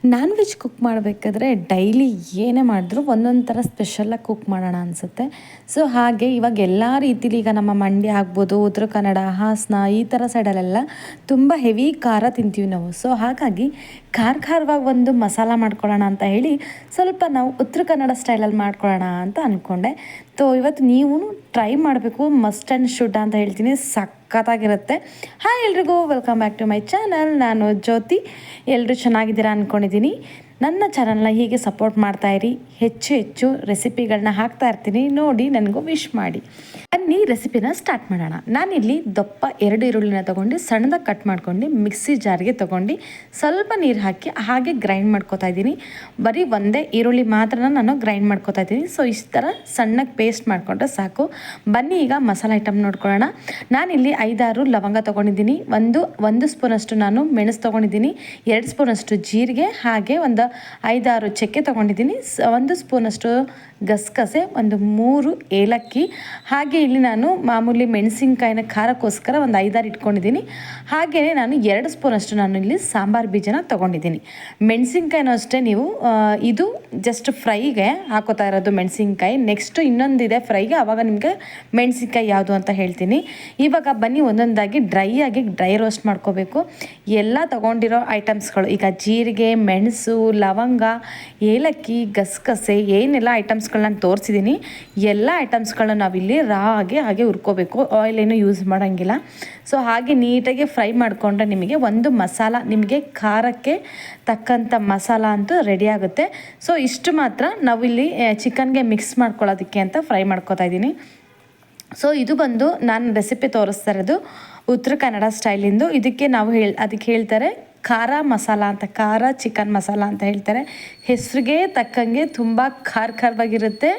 Non veg cook ಮಾಡಬೇಕಾದ್ರೆ daily ಏನೇ ಮಾಡಿದ್ರು ಒಂದೊಂದು ಥರ ಸ್ಪೆಷಲಾಗಿ ಕುಕ್ ಮಾಡೋಣ ಅನಿಸುತ್ತೆ. ಸೊ ಹಾಗೆ ಇವಾಗ ಎಲ್ಲ ರೀತಿಲಿ ಈಗ ನಮ್ಮ ಮಂಡ್ಯ ಆಗ್ಬೋದು, ಉತ್ತರ ಕನ್ನಡ, ಹಾಸನ ಈ ಥರ ಸೈಡಲ್ಲೆಲ್ಲ ತುಂಬ ಹೆವಿ ಖಾರ ತಿಂತೀವಿ ನಾವು. ಸೊ ಹಾಗಾಗಿ ಖಾರವಾಗಿ ಒಂದು ಮಸಾಲ ಮಾಡ್ಕೊಳ್ಳೋಣ ಅಂತ ಹೇಳಿ ಸ್ವಲ್ಪ ನಾವು ಉತ್ತರ ಕನ್ನಡ ಸ್ಟೈಲಲ್ಲಿ ಮಾಡ್ಕೊಳ್ಳೋಣ ಅಂತ ಅಂದ್ಕೊಂಡೆ. ಇವತ್ತು ನೀವು ಟ್ರೈ ಮಾಡಬೇಕು, ಮಸ್ಟ್ ಆ್ಯಂಡ್ ಶುಡ್ ಅಂತ ಹೇಳ್ತೀನಿ. ಸಖತ್ತಾಗಿರುತ್ತೆ. ಹಾಯ್ ಎಲ್ರಿಗೂ, welcome back to my channel. ನಾನು ಜ್ಯೋತಿ. ಎಲ್ಲರೂ ಚೆನ್ನಾಗಿದ್ದೀರಾ ಅಂದ್ಕೊಂಡಿದ್ದೀನಿ. ನನ್ನ ಚಾನಲ್ನ ಹೀಗೆ ಸಪೋರ್ಟ್ ಮಾಡ್ತಾಯಿರಿ. ಹೆಚ್ಚು ರೆಸಿಪಿಗಳನ್ನ ಹಾಕ್ತಾ ಇರ್ತೀನಿ, ನೋಡಿ ನನಗೂ ವಿಶ್ ಮಾಡಿ. ಬನ್ನಿ ರೆಸಿಪಿನ ಸ್ಟಾರ್ಟ್ ಮಾಡೋಣ. ನಾನಿಲ್ಲಿ ದಪ್ಪ 2 ಈರುಳ್ಳಿನ ತೊಗೊಂಡು ಸಣ್ಣದಾಗಿ ಕಟ್ ಮಾಡ್ಕೊಂಡು ಮಿಕ್ಸಿ ಜಾರ್ಗೆ ತೊಗೊಂಡು ಸ್ವಲ್ಪ ನೀರು ಹಾಕಿ ಹಾಗೆ ಗ್ರೈಂಡ್ ಮಾಡ್ಕೊತಾ ಇದ್ದೀನಿ. ಬರೀ ಒಂದೇ ಈರುಳ್ಳಿ ಮಾತ್ರ ನಾನು ಗ್ರೈಂಡ್ ಮಾಡ್ಕೊತಾ ಇದ್ದೀನಿ. ಸೊ ಇಷ್ಟು ಥರ ಸಣ್ಣಗೆ ಪೇಸ್ಟ್ ಮಾಡಿಕೊಂಡ್ರೆ ಸಾಕು. ಬನ್ನಿ ಈಗ ಮಸಾಲೆ ಐಟಮ್ ನೋಡ್ಕೊಳ್ಳೋಣ. ನಾನಿಲ್ಲಿ 5-6 ಲವಂಗ ತೊಗೊಂಡಿದ್ದೀನಿ, ಒಂದು ಸ್ಪೂನಷ್ಟು ನಾನು ಮೆಣಸು ತೊಗೊಂಡಿದ್ದೀನಿ, 2 ಸ್ಪೂನಷ್ಟು ಜೀರಿಗೆ, ಹಾಗೆ ಒಂದು 5-6 ಚಕ್ಕೆ ತೊಗೊಂಡಿದ್ದೀನಿ, 1 ಸ್ಪೂನಷ್ಟು ಗಸಗಸೆ, 3 ಏಲಕ್ಕಿ, ಹಾಗೆ ಇಲ್ಲಿ ನಾನು ಮಾಮೂಲಿ ಮೆಣಸಿನ್ಕಾಯಿನ ಖಾರಕ್ಕೋಸ್ಕರ ಒಂದು 5-6 ಇಟ್ಕೊಂಡಿದ್ದೀನಿ. ಹಾಗೆಯೇ ನಾನು 2 ಸ್ಪೂನಷ್ಟು ನಾನು ಇಲ್ಲಿ ಸಾಂಬಾರು ಬೀಜನ ತೊಗೊಂಡಿದ್ದೀನಿ. ಮೆಣಸಿನ್ಕಾಯಿನೂ ಅಷ್ಟೇ, ನೀವು ಇದು ಜಸ್ಟ್ ಫ್ರೈಗೆ ಹಾಕೋತಾ ಇರೋದು ಮೆಣಸಿನ್ಕಾಯಿ. ನೆಕ್ಸ್ಟು ಇನ್ನೊಂದಿದೆ ಫ್ರೈಗೆ, ಆವಾಗ ನಿಮಗೆ ಮೆಣಸಿನ್ಕಾಯಿ ಯಾವುದು ಅಂತ ಹೇಳ್ತೀನಿ. ಇವಾಗ ಬನ್ನಿ ಒಂದೊಂದಾಗಿ ಡ್ರೈ ರೋಸ್ಟ್ ಮಾಡ್ಕೋಬೇಕು. ಎಲ್ಲ ತೊಗೊಂಡಿರೋ ಐಟಮ್ಸ್ಗಳು, ಈಗ ಜೀರಿಗೆ, ಮೆಣಸು, ಲವಂಗ, ಏಲಕ್ಕಿ, ಗಸಗಸೆ ಏನೆಲ್ಲ ಐಟಮ್ಸ್ಗಳನ್ನ ತೋರಿಸಿದ್ದೀನಿ, ಎಲ್ಲ ಐಟಮ್ಸ್ಗಳನ್ನ ನಾವಿಲ್ಲಿ ಹಾಗೆ ಹುರ್ಕೋಬೇಕು. ಆಯಿಲ್ ಏನು ಯೂಸ್ ಮಾಡೋಂಗಿಲ್ಲ. ಸೊ ಹಾಗೆ ನೀಟಾಗಿ ಫ್ರೈ ಮಾಡಿಕೊಂಡ್ರೆ ನಿಮಗೆ ಒಂದು ಮಸಾಲ, ನಿಮಗೆ ಖಾರಕ್ಕೆ ತಕ್ಕಂಥ ಮಸಾಲ ಅಂತೂ ರೆಡಿ ಆಗುತ್ತೆ. ಸೊ ಇಷ್ಟು ಮಾತ್ರ ನಾವಿಲ್ಲಿ ಚಿಕನ್ಗೆ ಮಿಕ್ಸ್ ಮಾಡ್ಕೊಳ್ಳೋದಕ್ಕೆ ಅಂತ ಫ್ರೈ ಮಾಡ್ಕೊತಾ ಇದ್ದೀನಿ. ಸೊ ಇದು ಬಂದು ನಾನು ರೆಸಿಪಿ ತೋರಿಸ್ತಾ ಇರೋದು ಉತ್ತರ ಕನ್ನಡ ಸ್ಟೈಲಿಂದು. ಅದಕ್ಕೆ ಹೇಳ್ತಾರೆ ಖಾರ ಮಸಾಲ ಅಂತ, ಖಾರ ಚಿಕನ್ ಮಸಾಲ ಅಂತ ಹೇಳ್ತಾರೆ. ಹೆಸರಿಗೆ ತಕ್ಕಂಗೆ ತುಂಬ ಖಾರವಾಗಿರುತ್ತೆ,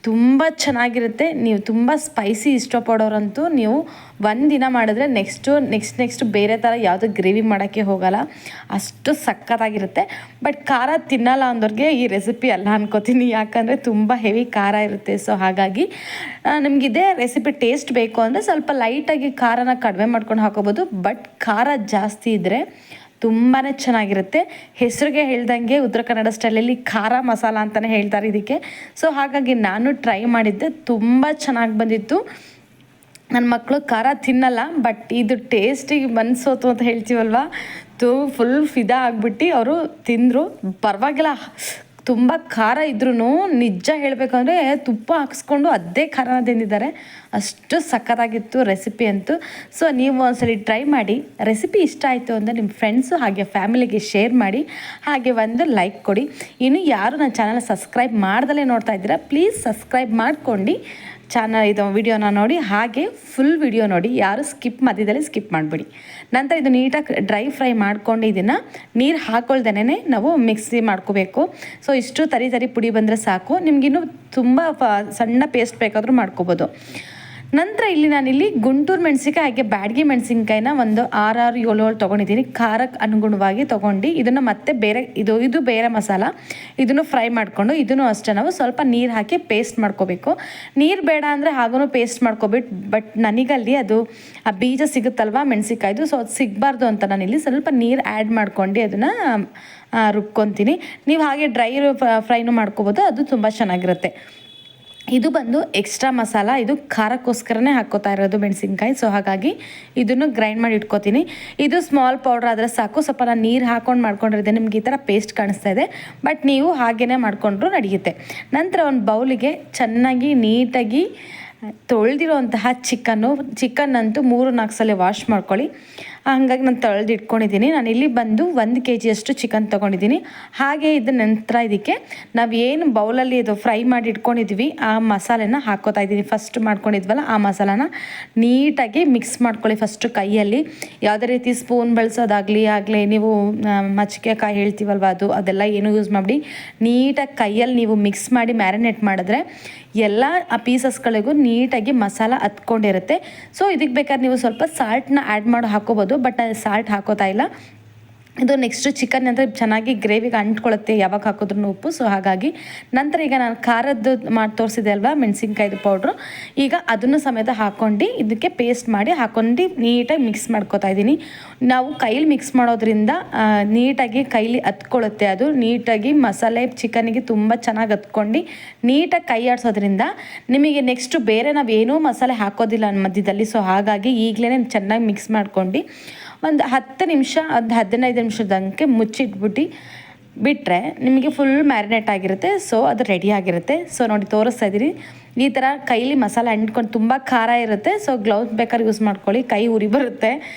ತುಂಬ ಚೆನ್ನಾಗಿರುತ್ತೆ. ನೀವು ತುಂಬ ಸ್ಪೈಸಿ ಇಷ್ಟಪಡೋರಂತೂ ನೀವು ಒಂದಿನ ಮಾಡಿದ್ರೆ ನೆಕ್ಸ್ಟ್ ಬೇರೆ ಥರ ಯಾವುದೋ ಗ್ರೇವಿ ಮಾಡೋಕ್ಕೆ ಹೋಗಲ್ಲ, ಅಷ್ಟು ಸಖತ್ತಾಗಿರುತ್ತೆ. ಬಟ್ ಖಾರ ತಿನ್ನಲ್ಲ ಅಂದವ್ರಿಗೆ ಈ ರೆಸಿಪಿ ಅಲ್ಲ ಅನ್ಕೋತೀನಿ, ಯಾಕಂದರೆ ತುಂಬ ಹೆವಿ ಖಾರ ಇರುತ್ತೆ. ಸೊ ಹಾಗಾಗಿ ನಿಮಗಿದೇ ರೆಸಿಪಿ ಟೇಸ್ಟ್ ಬೇಕು ಅಂದರೆ ಸ್ವಲ್ಪ ಲೈಟಾಗಿ ಖಾರನ ಕಡಿಮೆ ಮಾಡ್ಕೊಂಡು ಹಾಕೋಬೋದು. ಬಟ್ ಖಾರ ಜಾಸ್ತಿ ಇದ್ದರೆ ತುಂಬಾ ಚೆನ್ನಾಗಿರುತ್ತೆ. ಹೆಸರಿಗೆ ಹೇಳ್ದಂಗೆ ಉತ್ತರ ಕನ್ನಡ ಸ್ಟೈಲಲ್ಲಿ ಖಾರ ಮಸಾಲ ಅಂತಲೇ ಹೇಳ್ತಾರೆ ಇದಕ್ಕೆ. ಸೊ ಹಾಗಾಗಿ ನಾನು ಟ್ರೈ ಮಾಡಿದ್ದೆ, ತುಂಬ ಚೆನ್ನಾಗಿ ಬಂದಿತ್ತು. ನನ್ನ ಮಕ್ಕಳು ಖಾರ ತಿನ್ನಲ್ಲ, ಬಟ್ ಇದು ಟೇಸ್ಟಿಗೆ ಮನ್ಸೋತು ಅಂತ ಹೇಳ್ತೀವಲ್ವ, ಫುಲ್ ಫಿದಾ ಆಗಿಬಿಟ್ಟು ಅವರು ತಿಂದರು. ಪರವಾಗಿಲ್ಲ, ತುಂಬ ಖಾರ ಇದ್ರೂ ನಿಜ ಹೇಳಬೇಕಂದ್ರೆ ತುಪ್ಪ ಹಾಕ್ಸ್ಕೊಂಡು ಅದೇ ಖಾರನ ತಿಂದಿದ್ದಾರೆ. ಅಷ್ಟು ಸಖತ್ತಾಗಿತ್ತು ರೆಸಿಪಿ ಅಂತೂ. ಸೊ ನೀವು ಒಂದ್ಸಲಿ ಟ್ರೈ ಮಾಡಿ. ರೆಸಿಪಿ ಇಷ್ಟ ಆಯಿತು ಅಂದರೆ ನಿಮ್ಮ ಫ್ರೆಂಡ್ಸು ಹಾಗೆ ಫ್ಯಾಮಿಲಿಗೆ ಶೇರ್ ಮಾಡಿ, ಹಾಗೆ ಒಂದು ಲೈಕ್ ಕೊಡಿ. ಇನ್ನು ಯಾರು ನನ್ನ ಚಾನಲ್ ಸಬ್ಸ್ಕ್ರೈಬ್ ಮಾಡ್ದಲೇ ನೋಡ್ತಾ ಇದ್ದೀರಾ, ಪ್ಲೀಸ್ ಸಬ್ಸ್ಕ್ರೈಬ್ ಮಾಡ್ಕೊಂಡು ಇದು ವಿಡಿಯೋನ ನೋಡಿ, ಹಾಗೆ ಫುಲ್ ವಿಡಿಯೋ ನೋಡಿ. ಯಾರು ಮಧ್ಯದಲ್ಲಿ ಸ್ಕಿಪ್ ಮಾಡಿಬಿಡಿ. ನಂತರ ಇದು ನೀಟಾಗಿ ಡ್ರೈ ಫ್ರೈ ಮಾಡ್ಕೊಂಡು ಇದನ್ನು ನೀರು ಹಾಕೊಳ್ದೇನೆ ನಾವು ಮಿಕ್ಸಿ ಮಾಡ್ಕೋಬೇಕು. ಸೊ ಇಷ್ಟು ತರಿ ಪುಡಿ ಬಂದರೆ ಸಾಕು. ನಿಮಗಿನ್ನೂ ತುಂಬ ಸಣ್ಣ ಪೇಸ್ಟ್ ಬೇಕಾದರೂ ಮಾಡ್ಕೋಬೋದು. ನಂತರ ನಾನಿಲ್ಲಿ ಗುಂಟೂರು ಮೆಣಸಿನ್ಕಾಯಿ ಹಾಗೆ ಬ್ಯಾಡಗಿ ಮೆಣಸಿನ್ಕಾಯಿನ ಒಂದು 6-7 ತೊಗೊಂಡಿದ್ದೀನಿ. ಖಾರಕ್ಕೆ ಅನುಗುಣವಾಗಿ ತೊಗೊಂಡು ಇದನ್ನು ಮತ್ತೆ ಬೇರೆ ಇದು ಬೇರೆ ಮಸಾಲ, ಇದನ್ನು ಫ್ರೈ ಮಾಡಿಕೊಂಡು ಇದನ್ನು ಅಷ್ಟೇ ನಾವು ಸ್ವಲ್ಪ ನೀರು ಹಾಕಿ ಪೇಸ್ಟ್ ಮಾಡ್ಕೋಬೇಕು. ನೀರು ಬೇಡ ಅಂದರೆ ಹಾಗೂ ಪೇಸ್ಟ್ ಮಾಡ್ಕೊಬಿಟ್ಟು, ಬಟ್ ನನಗಲ್ಲಿ ಅದು ಆ ಬೀಜ ಸಿಗುತ್ತಲ್ವ ಮೆಣಸಿನ್ಕಾಯ್ದು, ಸೊ ಅದು ಸಿಗಬಾರ್ದು ಅಂತ ನಾನಿಲ್ಲಿ ಸ್ವಲ್ಪ ನೀರು ಆ್ಯಡ್ ಮಾಡ್ಕೊಂಡು ಅದನ್ನು ರುಬ್ಕೊತೀನಿ. ನೀವು ಹಾಗೆ ಡ್ರೈ ಫ್ರೈನೂ ಮಾಡ್ಕೋಬೋದು, ಅದು ತುಂಬ ಚೆನ್ನಾಗಿರುತ್ತೆ. ಇದು ಬಂದು ಎಕ್ಸ್ಟ್ರಾ ಮಸಾಲ, ಇದು ಖಾರಕ್ಕೋಸ್ಕರನೇ ಹಾಕ್ಕೋತಾ ಇರೋದು ಮೆಣಸಿನ್ಕಾಯಿ. ಸೊ ಹಾಗಾಗಿ ಇದನ್ನು ಗ್ರೈಂಡ್ ಮಾಡಿ ಇಟ್ಕೋತೀನಿ. ಇದು ಸ್ಮಾಲ್ ಪೌಡ್ರ್ ಆದರೆ ಸಾಕು. ಸ್ವಲ್ಪ ನಾನು ನೀರು ಹಾಕೊಂಡು ಮಾಡ್ಕೊಂಡಿದ್ದೆ, ನಿಮ್ಗೆ ಈ ಥರ ಪೇಸ್ಟ್ ಕಾಣಿಸ್ತಾ ಇದೆ, ಬಟ್ ನೀವು ಹಾಗೇ ಮಾಡಿಕೊಂಡ್ರೂ ನಡೆಯುತ್ತೆ. ನಂತರ ಒಂದು ಬೌಲಿಗೆ ಚೆನ್ನಾಗಿ ನೀಟಾಗಿ ತೊಳೆದಿರೋಂತಹ ಚಿಕನ್ ಅಂತೂ 3-4 ಸಲ ವಾಶ್ ಮಾಡ್ಕೊಳ್ಳಿ. ಹಾಗಾಗಿ ನಾನು ತೊಳೆದಿಟ್ಕೊಂಡಿದ್ದೀನಿ. ನಾನು ಇಲ್ಲಿ ಬಂದು 1 kg ಚಿಕನ್ ತೊಗೊಂಡಿದ್ದೀನಿ. ಹಾಗೆ ನಂತರ ಇದಕ್ಕೆ ನಾವು ಏನು ಬೌಲಲ್ಲಿ ಇದು ಫ್ರೈ ಮಾಡಿ ಇಟ್ಕೊಂಡಿದ್ವಿ ಆ ಮಸಾಲೆನ ಹಾಕ್ಕೋತಾ ಇದ್ದೀನಿ. ಫಸ್ಟ್ ಮಾಡ್ಕೊಂಡಿದ್ವಲ್ಲ ಆ ಮಸಾಲಾನ ನೀಟಾಗಿ ಮಿಕ್ಸ್ ಮಾಡ್ಕೊಳ್ಳಿ. ಫಸ್ಟು ಕೈಯಲ್ಲಿ ಯಾವುದೇ ರೀತಿ ಸ್ಪೂನ್ ಬಳಸೋದಾಗಲಿ ನೀವು ಮಚ್ಚಿಗೆಕಾಯಿ ಹೇಳ್ತೀವಲ್ವ ಅದೆಲ್ಲ ಏನು ಯೂಸ್ ಮಾಡಿ ನೀಟಾಗಿ ಕೈಯಲ್ಲಿ ನೀವು ಮಿಕ್ಸ್ ಮಾಡಿ ಮ್ಯಾರಿನೇಟ್ ಮಾಡಿದ್ರೆ ಎಲ್ಲ ಆ ಪೀಸಸ್ಗಳಿಗೂ ನೀಟಾಗಿ ಮಸಾಲ ಹತ್ಕೊಂಡಿರುತ್ತೆ. ಸೊ ಇದಕ್ಕೆ ಬೇಕಾದ್ರೆ ನೀವು ಸ್ವಲ್ಪ ಸಾಲ್ಟ್ನ ಆ್ಯಡ್ ಮಾಡಿ ಹಾಕೋಬೋದು, ಬಟ್ ಸಾಲ್ಟ್ ಹಾಕೋತಾ ಇಲ್ಲ. ಇದು ನೆಕ್ಸ್ಟು ಚಿಕನ್ ಅಂದರೆ ಚೆನ್ನಾಗಿ ಗ್ರೇವಿಗೆ ಅಂಟ್ಕೊಳ್ಳುತ್ತೆ ಯಾವಾಗ ಹಾಕಿದ್ರೂ ಉಪ್ಪು. ಸೊ ಹಾಗಾಗಿ ನಂತರ ಈಗ ನಾನು ಖಾರದ್ದು ಮಾಡಿ ತೋರಿಸಿದೆ ಅಲ್ವಾ ಮೆಣಸಿನ್ಕಾಯ್ದು ಪೌಡ್ರು, ಈಗ ಅದನ್ನು ಸಮೇತ ಹಾಕ್ಕೊಂಡು ಇದಕ್ಕೆ ಪೇಸ್ಟ್ ಮಾಡಿ ಹಾಕ್ಕೊಂಡು ನೀಟಾಗಿ ಮಿಕ್ಸ್ ಮಾಡ್ಕೊತಾ ಇದ್ದೀನಿ. ನಾವು ಕೈಲಿ ಮಿಕ್ಸ್ ಮಾಡೋದ್ರಿಂದ ನೀಟಾಗಿ ಕೈಲಿ ಹತ್ಕೊಳ್ಳುತ್ತೆ, ಅದು ನೀಟಾಗಿ ಮಸಾಲೆ ಚಿಕನ್ನಿಗೆ ತುಂಬ ಚೆನ್ನಾಗಿ ಹತ್ಕೊಂಡು ನೀಟಾಗಿ ಕೈ ಆಡಿಸೋದ್ರಿಂದ ನಿಮಗೆ ನೆಕ್ಸ್ಟು ಬೇರೆ ನಾವೇನೂ ಮಸಾಲೆ ಹಾಕೋದಿಲ್ಲ ಮಧ್ಯದಲ್ಲಿ. ಸೊ ಹಾಗಾಗಿ ಈಗಲೇ ಚೆನ್ನಾಗಿ ಮಿಕ್ಸ್ ಮಾಡ್ಕೊಂಡು ಒಂದು 10 ನಿಮಿಷ, ಒಂದು 15 ನಿಮಿಷದಂಗೆ ಮುಚ್ಚಿಟ್ಬಿಟ್ಟು ಬಿಟ್ಟರೆ ನಿಮಗೆ ಫುಲ್ ಮ್ಯಾರಿನೇಟ್ ಆಗಿರುತ್ತೆ. ಸೊ ಅದು ರೆಡಿ ಆಗಿರುತ್ತೆ. ಸೊ ನೋಡಿ ತೋರಿಸ್ತಾ ಇದ್ದೀರಿ, ಈ ಥರ ಕೈಲಿ ಮಸಾಲೆ ಅಂಟ್ಕೊಂಡು ತುಂಬ ಖಾರ ಇರುತ್ತೆ. ಸೊ ಗ್ಲೌಸ್ ಬೇಕಾದ್ರೆ ಯೂಸ್ ಮಾಡ್ಕೊಳ್ಳಿ, ಕೈ ಉರಿ ಬರುತ್ತೆ.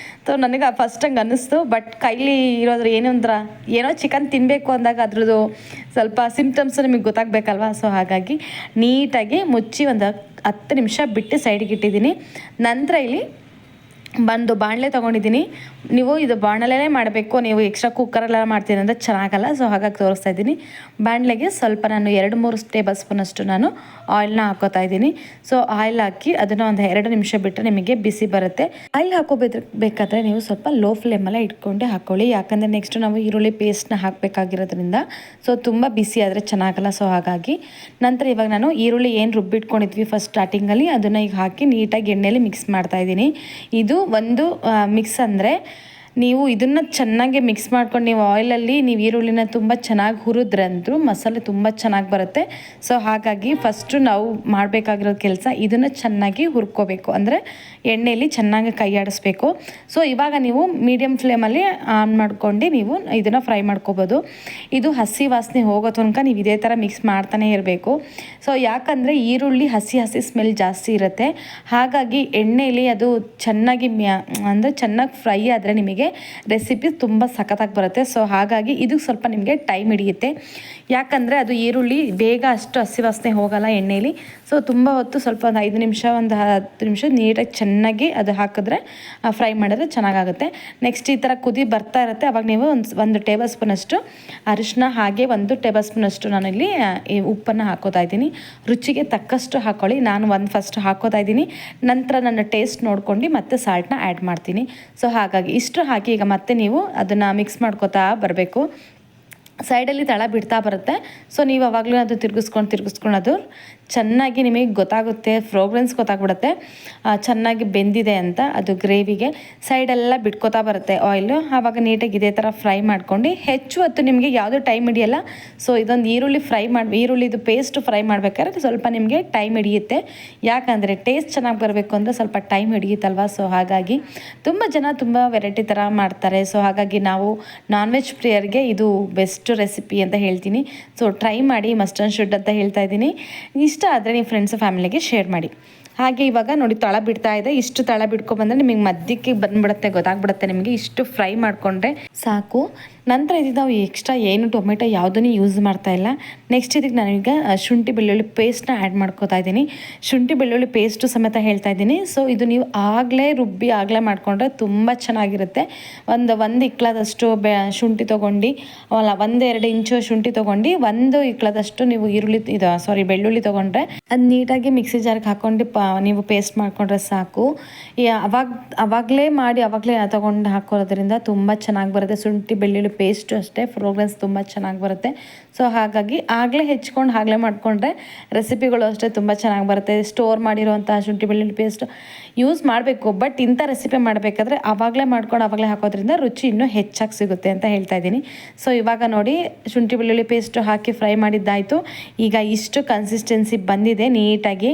ಸೊ ನನಗೆ ಫಸ್ಟ್ ಹಂಗೆ ಅನ್ನಿಸ್ತು, ಬಟ್ ಕೈಲಿ ಇರೋದ್ರ ಏನೋ ಚಿಕನ್ ತಿನ್ನಬೇಕು ಅಂದಾಗ ಅದ್ರದ್ದು ಸ್ವಲ್ಪ ಸಿಂಪ್ಟಮ್ಸ್ ನಿಮಗೆ ಗೊತ್ತಾಗಬೇಕಲ್ವ. ಸೊ ಹಾಗಾಗಿ ನೀಟಾಗಿ ಮುಚ್ಚಿ ಒಂದು 10 ನಿಮಿಷ ಬಿಟ್ಟು ಸೈಡಿಗೆ ಇಟ್ಟಿದ್ದೀನಿ. ನಂತರ ಇಲ್ಲಿ ಬಾಣಲೆ ತೊಗೊಂಡಿದ್ದೀನಿ. ನೀವು ಇದು ಬಾಣಲೆನೇ ಮಾಡಬೇಕು, ನೀವು ಎಕ್ಸ್ಟ್ರಾ ಕುಕ್ಕರೆಲ್ಲ ಮಾಡ್ತೀನಿ ಅಂದರೆ ಚೆನ್ನಾಗಲ್ಲ. ಸೊ ಹಾಗಾಗಿ ತೋರಿಸ್ತಾ ಇದ್ದೀನಿ. ಬಾಣಲೆಗೆ ಸ್ವಲ್ಪ ನಾನು 2-3 ಟೇಬಲ್ ಸ್ಪೂನಷ್ಟು ನಾನು ಆಯಿಲ್ನ ಹಾಕೋತಾ ಇದ್ದೀನಿ. ಸೊ ಆಯಿಲ್ ಹಾಕಿ ಅದನ್ನು ಒಂದು 2 ನಿಮಿಷ ಬಿಟ್ಟರೆ ನಿಮಗೆ ಬಿಸಿ ಬರುತ್ತೆ. ಆಯಿಲ್ ಹಾಕೋಬೇಕಾದ್ರೆ ನೀವು ಸ್ವಲ್ಪ ಲೋ ಫ್ಲೇಮಲ್ಲೇ ಇಟ್ಕೊಂಡು ಹಾಕ್ಕೊಳ್ಳಿ, ಯಾಕಂದರೆ ನೆಕ್ಸ್ಟ್ ನಾವು ಈರುಳ್ಳಿ ಪೇಸ್ಟ್ನ ಹಾಕಬೇಕಾಗಿರೋದ್ರಿಂದ ಸೊ ತುಂಬ ಬಿಸಿ ಆದರೆ ಚೆನ್ನಾಗಲ್ಲ. ಸೊ ಹಾಗಾಗಿ ನಂತರ ಇವಾಗ ನಾನು ಈರುಳ್ಳಿ ಏನು ರುಬ್ಬಿಟ್ಕೊಂಡಿದ್ವಿ ಫಸ್ಟ್ ಸ್ಟಾರ್ಟಿಂಗಲ್ಲಿ ಅದನ್ನು ಈಗ ಹಾಕಿ ನೀಟಾಗಿ ಎಣ್ಣೆಯಲ್ಲಿ ಮಿಕ್ಸ್ ಮಾಡ್ತಾಯಿದ್ದೀನಿ. ಇದು ಒಂದು ಮಿಕ್ಸ್ ಅಂದರೆ ನೀವು ಇದನ್ನು ಚೆನ್ನಾಗಿ ಮಿಕ್ಸ್ ಮಾಡ್ಕೊಂಡು ನೀವು ಆಯಿಲಲ್ಲಿ ನೀವು ಈರುಳ್ಳಿನ ತುಂಬ ಚೆನ್ನಾಗಿ ಹುರಿದ್ರಂತೂ ಮಸಾಲೆ ತುಂಬ ಚೆನ್ನಾಗಿ ಬರುತ್ತೆ. ಸೊ ಹಾಗಾಗಿ ಫಸ್ಟು ನಾವು ಮಾಡಬೇಕಾಗಿರೋ ಕೆಲಸ ಇದನ್ನು ಚೆನ್ನಾಗಿ ಹುರ್ಕೋಬೇಕು, ಅಂದರೆ ಎಣ್ಣೆಯಲ್ಲಿ ಚೆನ್ನಾಗಿ ಕೈ ಆಡಿಸ್ಬೇಕು. ಸೊ ಇವಾಗ ನೀವು ಮೀಡಿಯಮ್ ಫ್ಲೇಮಲ್ಲಿ ಆನ್ ಮಾಡ್ಕೊಂಡು ನೀವು ಇದನ್ನು ಫ್ರೈ ಮಾಡ್ಕೋಬೋದು. ಇದು ಹಸಿ ವಾಸನೆ ಹೋಗೋ ತನಕ ನೀವು ಇದೇ ಥರ ಮಿಕ್ಸ್ ಮಾಡ್ತಾನೆ ಇರಬೇಕು. ಸೊ ಯಾಕಂದರೆ ಈರುಳ್ಳಿ ಹಸಿ ಸ್ಮೆಲ್ ಜಾಸ್ತಿ ಇರುತ್ತೆ, ಹಾಗಾಗಿ ಎಣ್ಣೆಯಲ್ಲಿ ಅದು ಚೆನ್ನಾಗಿ ಅಂದರೆ ಚೆನ್ನಾಗಿ ಫ್ರೈ ಆದರೆ ನಿಮಗೆ ರೆಸಿಪಿ ತುಂಬ ಸಖತ್ತಾಗಿ ಬರುತ್ತೆ. ಸೊ ಹಾಗಾಗಿ ಇದಕ್ಕೆ ಸ್ವಲ್ಪ ನಿಮಗೆ ಟೈಮ್ ಹಿಡಿಯುತ್ತೆ, ಯಾಕಂದರೆ ಅದು ಈರುಳ್ಳಿ ಬೇಗ ಅಷ್ಟು ಹಸಿ ವಾಸನೆ ಹೋಗಲ್ಲ ಎಣ್ಣೆಯಲ್ಲಿ. ಸೊ ತುಂಬ ಹೊತ್ತು ಸ್ವಲ್ಪ ಒಂದು 5 ನಿಮಿಷ, ಒಂದು 10 ನಿಮಿಷ ನೀಟಾಗಿ ಚೆನ್ನಾಗಿ ಅದು ಹಾಕಿದ್ರೆ ಫ್ರೈ ಮಾಡಿದ್ರೆ ಚೆನ್ನಾಗಾಗುತ್ತೆ. ನೆಕ್ಸ್ಟ್ ಈ ಥರ ಕುದಿ ಬರ್ತಾ ಇರುತ್ತೆ, ಅವಾಗ ನೀವು ಒಂದು ಟೇಬಲ್ ಸ್ಪೂನಷ್ಟು ಅರಿಶಿನ ಹಾಗೆ 1 ಟೇಬಲ್ ಸ್ಪೂನಷ್ಟು ನಾನಿಲ್ಲಿ ಉಪ್ಪನ್ನು ಹಾಕೋತಾ ಇದ್ದೀನಿ. ರುಚಿಗೆ ತಕ್ಕಷ್ಟು ಹಾಕ್ಕೊಳ್ಳಿ. ನಾನು ಫಸ್ಟ್ ಹಾಕೋತಾ ಇದ್ದೀನಿ, ನಂತರ ನನ್ನ ಟೇಸ್ಟ್ ನೋಡ್ಕೊಂಡು ಮತ್ತೆ ಸಾಲ್ಟ್ನ ಆ್ಯಡ್ ಮಾಡ್ತೀನಿ. ಸೊ ಹಾಗಾಗಿ ಇಷ್ಟು ಹಾಕಿ ಈಗ ಮತ್ತೆ ನೀವು ಅದನ್ನು ಮಿಕ್ಸ್ ಮಾಡ್ಕೋತಾ ಬರಬೇಕು. ಸೈಡಲ್ಲಿ ತಳ ಬಿಡ್ತಾ ಬರುತ್ತೆ. ಸೊ ನೀವು ಅವಾಗಲೂ ಅದು ತಿರ್ಗಿಸ್ಕೊಂಡು ಅದು ಚೆನ್ನಾಗಿ ನಿಮಗೆ ಗೊತ್ತಾಗುತ್ತೆ, ಫ್ರೋಗ್ರೆನ್ಸ್ ಗೊತ್ತಾಗ್ಬಿಡುತ್ತೆ ಚೆನ್ನಾಗಿ ಬೆಂದಿದೆ ಅಂತ. ಅದು ಗ್ರೇವಿಗೆ ಸೈಡೆಲ್ಲ ಬಿಟ್ಕೋತಾ ಬರುತ್ತೆ ಆಯಿಲು. ಆವಾಗ ನೀಟಾಗಿ ಇದೇ ಥರ ಫ್ರೈ ಮಾಡ್ಕೊಂಡು ಹೆಚ್ಚು ಹೊತ್ತು ನಿಮಗೆ ಯಾವುದೂ ಟೈಮ್ ಹಿಡಿಯಲ್ಲ. ಸೊ ಇದೊಂದು ಈರುಳ್ಳಿದು ಪೇಸ್ಟ್ ಫ್ರೈ ಮಾಡಬೇಕಾದ್ರೆ ಸ್ವಲ್ಪ ನಿಮಗೆ ಟೈಮ್ ಹಿಡಿಯುತ್ತೆ, ಯಾಕಂದರೆ ಟೇಸ್ಟ್ ಚೆನ್ನಾಗಿ ಬರಬೇಕು ಅಂದರೆ ಸ್ವಲ್ಪ ಟೈಮ್ ಹಿಡಿಯುತ್ತಲ್ವ. ಸೊ ಹಾಗಾಗಿ ತುಂಬ ಜನ ತುಂಬ ವೆರೈಟಿ ಥರ ಮಾಡ್ತಾರೆ. ಸೊ ಹಾಗಾಗಿ ನಾವು ನಾನ್ ವೆಜ್ ಪ್ರಿಯರ್ಗೆ ಇದು ಬೆಸ್ಟ್ ರೆಸಿಪಿ ಅಂತ ಹೇಳ್ತೀನಿ. ಸೊ ಟ್ರೈ ಮಾಡಿ, ಮಸ್ಟ್ ಆ್ಯಂಡ್ ಶುಡ್ ಅಂತ ಹೇಳ್ತಾ ಇದ್ದೀನಿ. ಇಷ್ಟ ಆದರೆ ನೀವು ಫ್ರೆಂಡ್ಸ್ ಫ್ಯಾಮಿಲಿಗೆ ಶೇರ್ ಮಾಡಿ. ಹಾಗೆ ಇವಾಗ ನೋಡಿ ತಳ ಬಿಡ್ತಾ ಇದೆ, ಇಷ್ಟು ತಳ ಬಿಡ್ಕೊಬಂದರೆ ನಿಮಗೆ ಮಧ್ಯಕ್ಕೆ ಬಂದುಬಿಡುತ್ತೆ, ಗೊತ್ತಾಗ್ಬಿಡುತ್ತೆ ನಿಮಗೆ. ಇಷ್ಟು ಫ್ರೈ ಮಾಡಿಕೊಂಡ್ರೆ ಸಾಕು. ನಂತರ ಇದಕ್ಕೆ ನಾವು ಎಕ್ಸ್ಟ್ರಾ ಏನು ಟೊಮೆಟೊ ಯಾವುದನ್ನು ಯೂಸ್ ಮಾಡ್ತಾ ಇಲ್ಲ. ನೆಕ್ಸ್ಟ್ ಇದಕ್ಕೆ ನಾನೀಗ ಶುಂಠಿ ಬೆಳ್ಳುಳ್ಳಿ ಪೇಸ್ಟ್ನ ಆ್ಯಡ್ ಮಾಡ್ಕೋತಾ ಇದ್ದೀನಿ. ಶುಂಠಿ ಬೆಳ್ಳುಳ್ಳಿ ಪೇಸ್ಟು ಸಮೇತ ಹೇಳ್ತಾ ಇದ್ದೀನಿ. ಸೊ ಇದು ನೀವು ಆಗಲೇ ಮಾಡಿಕೊಂಡ್ರೆ ತುಂಬ ಚೆನ್ನಾಗಿರುತ್ತೆ. ಒಂದು ಇಕ್ಲದಷ್ಟು ಶುಂಠಿ ತೊಗೊಂಡು, ಅಲ್ಲ 1-2 ಇಂಚು ಶುಂಠಿ ತೊಗೊಂಡು 1 ಇಕ್ಲದಷ್ಟು ನೀವು ಬೆಳ್ಳುಳ್ಳಿ ತೊಗೊಂಡ್ರೆ ಅದು ನೀಟಾಗಿ ಮಿಕ್ಸಿ ಜಾರ್ಗೆ ಹಾಕ್ಕೊಂಡು ನೀವು ಪೇಸ್ಟ್ ಮಾಡಿಕೊಂಡ್ರೆ ಸಾಕು. ಅವಾಗಲೇ ತೊಗೊಂಡು ಹಾಕೋದ್ರಿಂದ ತುಂಬ ಚೆನ್ನಾಗಿ ಬರುತ್ತೆ. ಶುಂಠಿ ಬೆಳ್ಳುಳ್ಳಿ ಪೇಸ್ಟು ಅಷ್ಟೇ ಫ್ರೋಗ್ರೆನ್ಸ್ ತುಂಬ ಚೆನ್ನಾಗಿ ಬರುತ್ತೆ. ಸೊ ಹಾಗಾಗಿ ಆಗಲೇ ಹೆಚ್ಕೊಂಡು ಆಗಲೇ ಮಾಡಿಕೊಂಡ್ರೆ ರೆಸಿಪಿಗಳು ಅಷ್ಟೇ ತುಂಬ ಚೆನ್ನಾಗಿ ಬರುತ್ತೆ. ಸ್ಟೋರ್ ಮಾಡಿರೋವಂಥ ಶುಂಠಿ ಬೆಳ್ಳುಳ್ಳಿ ಪೇಸ್ಟ್ ಯೂಸ್ ಮಾಡಬೇಕು, ಬಟ್ ಇಂಥ ರೆಸಿಪಿ ಮಾಡಬೇಕಾದ್ರೆ ಆವಾಗಲೇ ಹಾಕೋದ್ರಿಂದ ರುಚಿ ಇನ್ನೂ ಹೆಚ್ಚಾಗಿ ಸಿಗುತ್ತೆ ಅಂತ ಹೇಳ್ತಾ ಇದ್ದೀನಿ. ಸೊ ಇವಾಗ ನೋಡಿ ಶುಂಠಿ ಬೆಳ್ಳುಳ್ಳಿ ಪೇಸ್ಟು ಹಾಕಿ ಫ್ರೈ ಮಾಡಿದ್ದಾಯಿತು. ಈಗ ಇಷ್ಟು ಕನ್ಸಿಸ್ಟೆನ್ಸಿ ಬಂದಿದೆ ನೀಟಾಗಿ.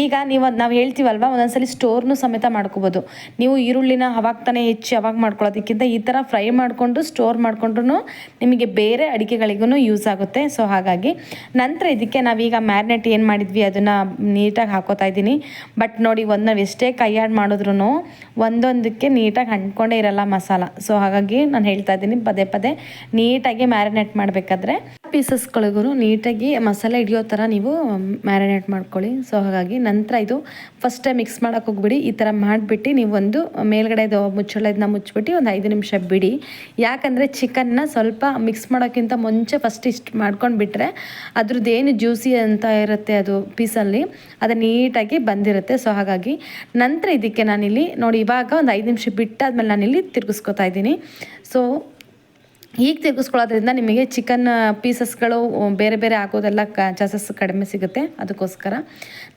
ಈಗ ನಾವು ಹೇಳ್ತೀವಲ್ವ, ಒಂದೊಂದ್ಸಲಿ ಸ್ಟೋರ್ನು ಸಮೇತ ಮಾಡ್ಕೋಬೋದು. ನೀವು ಈರುಳ್ಳಿನ ಅವಾಗ ಮಾಡ್ಕೊಳ್ಳೋದಕ್ಕಿಂತ ಈ ಥರ ಫ್ರೈ ಮಾಡಿಕೊಂಡು ಸ್ಟೋರ್ ಮಾಡಿಕೊಂಡ್ರು ನಿಮಗೆ ಬೇರೆ ಅಡುಗೆಗಳಿಗೂ ಯೂಸ್ ಆಗುತ್ತೆ. ಸೊ ಹಾಗಾಗಿ ನಂತರ ಇದಕ್ಕೆ ನಾವೀಗ ಮ್ಯಾರಿನೇಟ್ ಏನು ಮಾಡಿದ್ವಿ ಅದನ್ನು ನೀಟಾಗಿ ಹಾಕೋತಾ ಇದ್ದೀನಿ. ಬಟ್ ನೋಡಿ ನಾವು ಎಷ್ಟೇ ಕೈ ಆ್ಯಡ್ ಮಾಡಿದ್ರೂ ಒಂದೊಂದಕ್ಕೆ ನೀಟಾಗಿ ಅಂಟ್ಕೊಂಡೇ ಇರಲ್ಲ ಮಸಾಲ. ಸೊ ಹಾಗಾಗಿ ನಾನು ಹೇಳ್ತಾ ಇದ್ದೀನಿ ಪದೇ ನೀಟಾಗಿ ಮ್ಯಾರಿನೇಟ್ ಮಾಡಬೇಕಾದ್ರೆ ಪೀಸಸ್ಗಳಿಗೂ ನೀಟಾಗಿ ಮಸಾಲೆ ಹಿಡಿಯೋ ಥರ ನೀವು ಮ್ಯಾರಿನೇಟ್ ಮಾಡ್ಕೊಳ್ಳಿ. ಸೊ ಹಾಗಾಗಿ ನಂತರ ಇದು ಫಸ್ಟ್ ಟೈಮ್ ಮಿಕ್ಸ್ ಮಾಡೋಕೆ ಹೋಗ್ಬಿಡಿ. ಈ ಥರ ಮಾಡಿಬಿಟ್ಟು ನೀವು ಒಂದು ಮೇಲ್ಗಡೆ ಇದನ್ನ ಮುಚ್ಚಿಬಿಟ್ಟು ಒಂದು 5 ನಿಮಿಷ ಬಿಡಿ. ಯಾಕಂದರೆ ಚಿಕನ್ನ ಸ್ವಲ್ಪ ಮಿಕ್ಸ್ ಮಾಡೋಕ್ಕಿಂತ ಮುಂಚೆ ಫಸ್ಟ್ ಇಷ್ಟು ಮಾಡ್ಕೊಂಡು ಬಿಟ್ಟರೆ ಅದ್ರದ್ದೇನು ಜ್ಯೂಸಿ ಅಂತ ಇರುತ್ತೆ ಅದು ಪೀಸಲ್ಲಿ ಅದು ನೀಟಾಗಿ ಬಂದಿರುತ್ತೆ. ಸೊ ಹಾಗಾಗಿ ನಂತರ ಇದಕ್ಕೆ ನಾನಿಲ್ಲಿ ನೋಡಿ ಇವಾಗ ಒಂದು 5 ನಿಮಿಷ ಬಿಟ್ಟಾದ್ಮೇಲೆ ನಾನಿಲ್ಲಿ ತಿರುಗಿಸ್ಕೊತಾ ಇದ್ದೀನಿ. ಸೊ ಹೀಗೆ ತಿರುಗಿಸ್ಕೊಳ್ಳೋದ್ರಿಂದ ನಿಮಗೆ ಚಿಕನ್ ಪೀಸಸ್ಗಳು ಬೇರೆ ಬೇರೆ ಆಗೋದೆಲ್ಲ ಚಾನ್ಸಸ್ ಕಡಿಮೆ ಸಿಗುತ್ತೆ. ಅದಕ್ಕೋಸ್ಕರ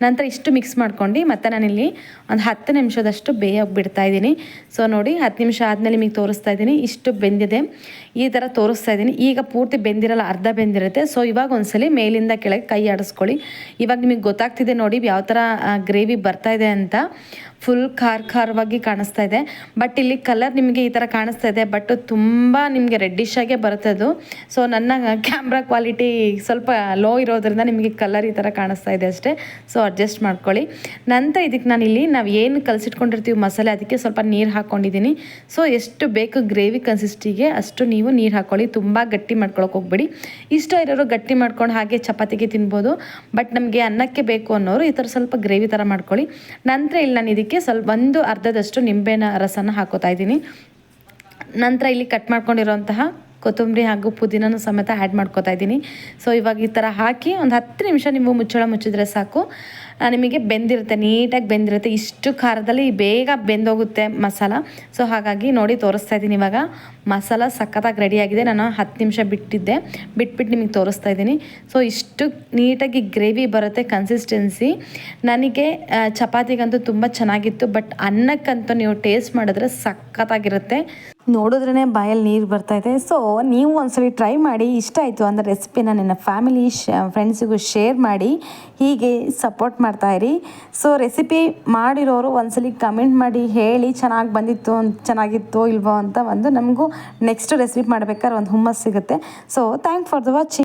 ನಂತರ ಇಷ್ಟು ಮಿಕ್ಸ್ ಮಾಡ್ಕೊಂಡು ಮತ್ತು ನಾನಿಲ್ಲಿ ಒಂದು 10 ನಿಮಿಷದಷ್ಟು ಬೇಯೋಗಿ ಬಿಡ್ತಾಯಿದ್ದೀನಿ. ಸೊ ನೋಡಿ 10 ನಿಮಿಷ ಆದಮೇಲೆ ನಿಮಗೆ ತೋರಿಸ್ತಾ ಇದ್ದೀನಿ. ಇಷ್ಟು ಬೆಂದಿದೆ, ಈ ಥರ ತೋರಿಸ್ತಾ ಇದ್ದೀನಿ. ಈಗ ಪೂರ್ತಿ ಬೆಂದಿರಲ್ಲ, ಅರ್ಧ ಬೆಂದಿರುತ್ತೆ. ಸೊ ಇವಾಗ ಒಂದ್ಸಲಿ ಮೇಲಿಂದ ಕೆಳಗೆ ಕೈ ಆಡಿಸ್ಕೊಳ್ಳಿ. ಇವಾಗ ನಿಮಗೆ ಗೊತ್ತಾಗ್ತಿದೆ ನೋಡಿ ಯಾವ ಥರ ಗ್ರೇವಿ ಬರ್ತಾಯಿದೆ ಅಂತ. ಫುಲ್ ಖಾರವಾಗಿ ಕಾಣಿಸ್ತಾ ಇದೆ. ಬಟ್ ಇಲ್ಲಿ ಕಲರ್ ನಿಮಗೆ ಈ ಥರ ಕಾಣಿಸ್ತಾ ಇದೆ, ಬಟ್ ತುಂಬ ನಿಮಗೆ ರೆಡ್ಡಿಶ್ ಆಗೇ ಬರುತ್ತೆ ಅದು. ಸೊ ನನ್ನ ಕ್ಯಾಮ್ರಾ ಕ್ವಾಲಿಟಿ ಸ್ವಲ್ಪ ಲೋ ಇರೋದ್ರಿಂದ ನಿಮಗೆ ಕಲರ್ ಈ ಥರ ಕಾಣಿಸ್ತಾ ಇದೆ ಅಷ್ಟೇ. ಸೊ ಅಡ್ಜಸ್ಟ್ ಮಾಡ್ಕೊಳ್ಳಿ. ನಂತರ ಇದಕ್ಕೆ ನಾನಿಲ್ಲಿ ನಾವು ಏನು ಕಲಸಿಟ್ಕೊಂಡಿರ್ತೀವಿ ಮಸಾಲೆ, ಅದಕ್ಕೆ ಸ್ವಲ್ಪ ನೀರು ಹಾಕ್ಕೊಂಡಿದ್ದೀನಿ. ಸೊ ಎಷ್ಟು ಬೇಕು ಗ್ರೇವಿ ಕನ್ಸಿಸ್ಟಿಗೆ ಅಷ್ಟು ನೀವು ನೀರು ಹಾಕ್ಕೊಳ್ಳಿ. ತುಂಬ ಗಟ್ಟಿ ಮಾಡ್ಕೊಳಕ್ಕೆ ಹೋಗ್ಬೇಡಿ. ಇಷ್ಟ ಇರೋರು ಗಟ್ಟಿ ಮಾಡ್ಕೊಂಡು ಹಾಗೆ ಚಪಾತಿಗೆ ತಿನ್ಬೋದು. ಬಟ್ ನಮಗೆ ಅನ್ನಕ್ಕೆ ಬೇಕು ಅನ್ನೋರು ಈ ಥರ ಸ್ವಲ್ಪ ಗ್ರೇವಿ ಥರ ಮಾಡ್ಕೊಳ್ಳಿ. ನಂತರ ಇಲ್ಲಿ ನಾನು ಇದಕ್ಕೆ ಸ್ವಲ್ಪ ಒಂದು ಅರ್ಧದಷ್ಟು ನಿಂಬೆನ ರಸನ ಹಾಕೋತಾ ಇದ್ದೀನಿ. ನಂತರ ಇಲ್ಲಿ ಕಟ್ ಮಾಡ್ಕೊಂಡಿರೋಂತಹ ಕೊತ್ತಂಬರಿ ಹಾಗೂ ಪುದೀನೂ ಸಮೇತ ಆ್ಯಡ್ ಮಾಡ್ಕೋತಾ ಇದ್ದೀನಿ. ಸೊ ಇವಾಗ ಈ ಥರ ಹಾಕಿ ಒಂದು 10 ನಿಮಿಷ ನೀವು ಮುಚ್ಚಿದ್ರೆ ಸಾಕು. ನಿಮಗೆ ಬೆಂದಿರುತ್ತೆ, ನೀಟಾಗಿ ಬೆಂದಿರುತ್ತೆ. ಇಷ್ಟು ಖಾರದಲ್ಲಿ ಬೇಗ ಬೆಂದೋಗುತ್ತೆ ಮಸಾಲ. ಸೊ ಹಾಗಾಗಿ ನೋಡಿ ತೋರಿಸ್ತಾ ಇದ್ದೀನಿ. ಇವಾಗ ಮಸಾಲ ಸಖತ್ತಾಗಿ ರೆಡಿಯಾಗಿದೆ. ನಾನು 10 ನಿಮಿಷ ಬಿಟ್ಬಿಟ್ಟು ನಿಮಗೆ ತೋರಿಸ್ತಾ ಇದ್ದೀನಿ. ಸೊ ಇಷ್ಟು ನೀಟಾಗಿ ಗ್ರೇವಿ ಬರುತ್ತೆ ಕನ್ಸಿಸ್ಟೆನ್ಸಿ. ನನಗೆ ಚಪಾತಿಗಂತೂ ತುಂಬ ಚೆನ್ನಾಗಿತ್ತು, ಬಟ್ ಅನ್ನಕ್ಕಂತೂ ನೀವು ಟೇಸ್ಟ್ ಮಾಡಿದ್ರೆ ಸಖತ್ತಾಗಿರುತ್ತೆ. ನೋಡಿದ್ರೇ ಬಾಯಲ್ಲಿ ನೀರು ಬರ್ತಾಯಿದೆ. ಸೊ ನೀವು ಒಂದ್ಸಲಿ ಟ್ರೈ ಮಾಡಿ. ಇಷ್ಟ ಆಯಿತು ಅಂದರೆ ರೆಸಿಪಿನ ನನ್ನ ಫ್ಯಾಮಿಲಿ ಫ್ರೆಂಡ್ಸಿಗೂ ಶೇರ್ ಮಾಡಿ. ಹೀಗೆ ಸಪೋರ್ಟ್ ಮಾಡ್ತಾಯಿರಿ. ಸೊ ರೆಸಿಪಿ ಮಾಡಿರೋರು ಒಂದ್ಸಲಿ ಕಮೆಂಟ್ ಮಾಡಿ ಹೇಳಿ ಚೆನ್ನಾಗಿತ್ತೋ ಇಲ್ವೋ ಅಂತ. ನಮಗೂ ನೆಕ್ಸ್ಟ್ ರೆಸಿಪಿ ಮಾಡ್ಬೇಕಾದ್ರೆ ಒಂದು ಹುಮ್ಮಸ್ ಸಿಗುತ್ತೆ. So thank for the watching.